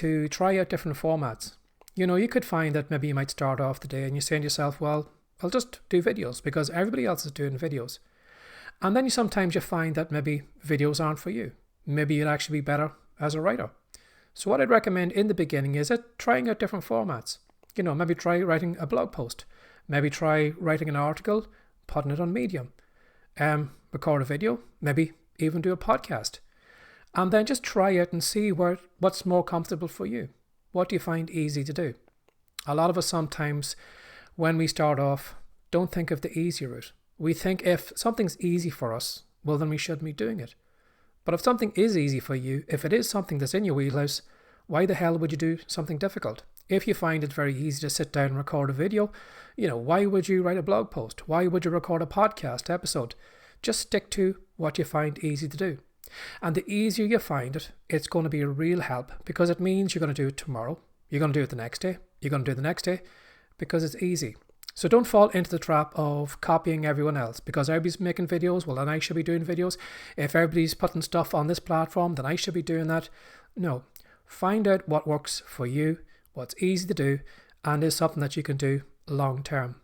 to try out different formats. You could find that maybe you might start off the day and you're saying to yourself, well, I'll just do videos because everybody else is doing videos. And then sometimes you find that maybe videos aren't for you. Maybe you'd actually be better as a writer. So what I'd recommend in the beginning is trying out different formats. Maybe try writing a blog post. Maybe try writing an article, putting it on Medium. Record a video, maybe even do a podcast. And then just try it and see what's more comfortable for you. What do you find easy to do? A lot of us sometimes, when we start off, don't think of the easy route. We think if something's easy for us, well, then we shouldn't be doing it. But if something is easy for you, if it is something that's in your wheelhouse, why the hell would you do something difficult? If you find it very easy to sit down and record a video, why would you write a blog post? Why would you record a podcast episode? Just stick to what you find easy to do. And the easier you find it, it's going to be a real help because it means you're going to do it tomorrow. You're going to do it the next day. You're going to do it the next day because it's easy. So don't fall into the trap of copying everyone else because everybody's making videos. Well, then I should be doing videos. If everybody's putting stuff on this platform, then I should be doing that. No, find out what works for you, what's easy to do, and is something that you can do long term.